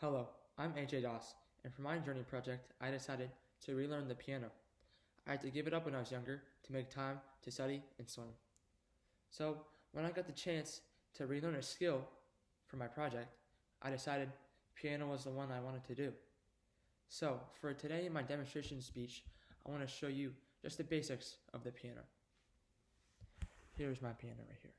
Hello, I'm AJ Doss, and for my journey project, I decided to relearn the piano. I had to give it up when I was younger to make time to study and swim. So, when I got the chance to relearn a skill for my project, I decided piano was the one I wanted to do. So, for today in my demonstration speech, I want to show you just the basics of the piano. Here's my piano right here.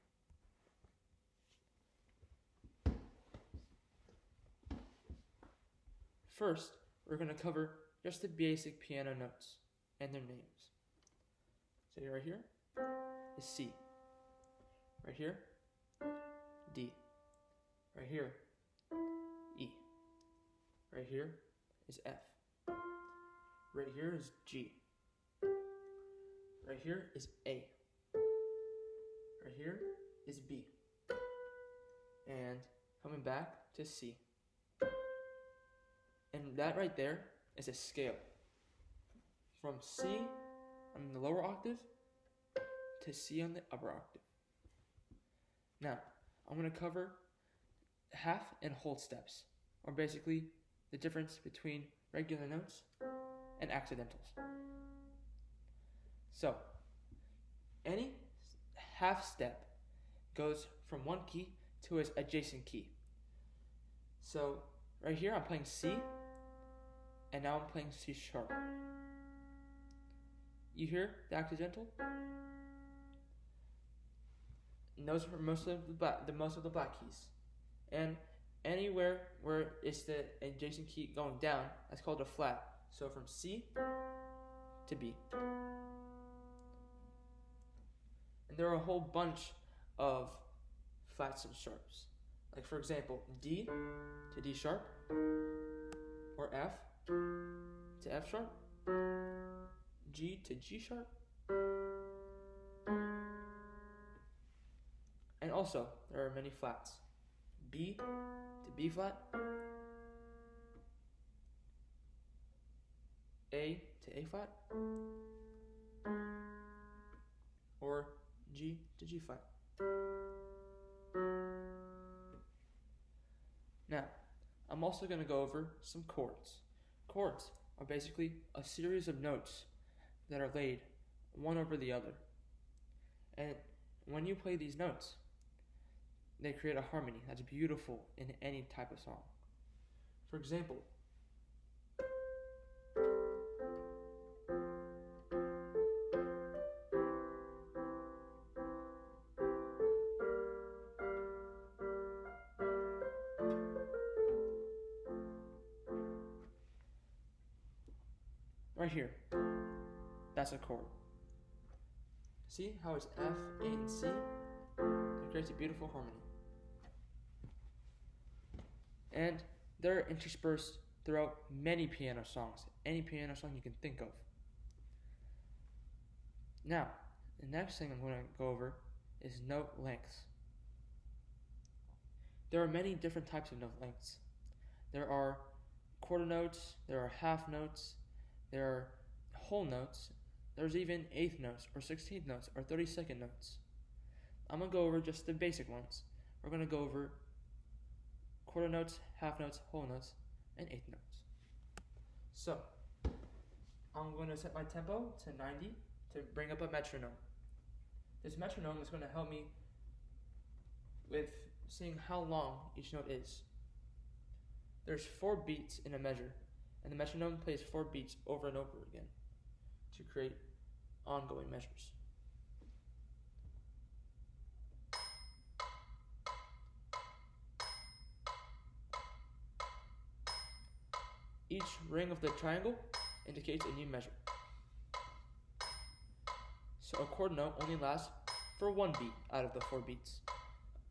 First, we're going to cover just the basic piano notes and their names. So right here is C. Right here, D. Right here, E. Right here is F. Right here is G. Right here is A. Right here is B. And coming back to C. And that right there is a scale. From C on the lower octave to C on the upper octave. Now, I'm going to cover half and whole steps, or basically the difference between regular notes and accidentals. So, any half step goes from one key to its adjacent key. So, right here I'm playing C, and now I'm playing C sharp. You hear the accidental? And those are most of the black keys. And anywhere where it's the adjacent key going down, that's called a flat. So from C to B. And there are a whole bunch of flats and sharps. Like for example, D to D sharp, or F to F sharp, G to G sharp. And also, there are many flats. B to B flat, A to A flat, or G to G flat. Now, I'm also going to go over some chords. Chords are basically a series of notes that are laid one over the other. And when you play these notes, they create a harmony that's beautiful in any type of song. For example, right here, that's a chord. See how it's F, A, and C? It creates a beautiful harmony. And they're interspersed throughout many piano songs, any piano song you can think of. Now, the next thing I'm going to go over is note lengths. There are many different types of note lengths. There are quarter notes, there are half notes, there are whole notes, there's even eighth notes, or 16th notes, or 32nd notes. I'm going to go over just the basic ones. We're going to go over quarter notes, half notes, whole notes, and eighth notes. So, I'm going to set my tempo to 90 to bring up a metronome. This metronome is going to help me with seeing how long each note is. There's 4 beats in a measure, and the metronome plays 4 beats over and over again to create ongoing measures. Each ring of the triangle indicates a new measure. So a quarter note only lasts for 1 beat out of the 4 beats.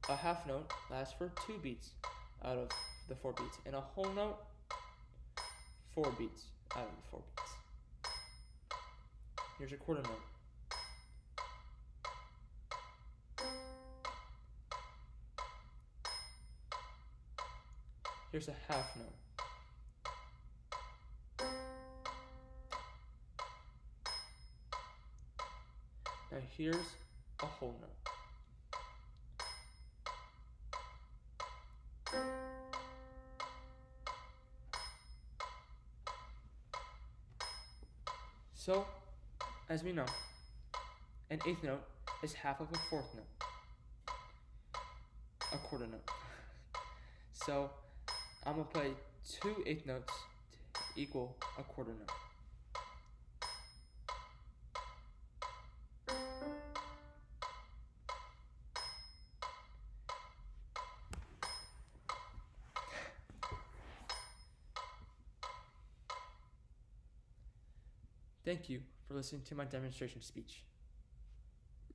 A half note lasts for 2 beats out of the 4 beats. And a whole note, 4 beats out of the 4 beats. Here's a quarter note. Here's a half note. Now here's a whole note. So, as we know, an eighth note is half of a fourth note, a quarter note. So, I'm going to play 2 eighth notes to equal a quarter note. Thank you for listening to my demonstration speech.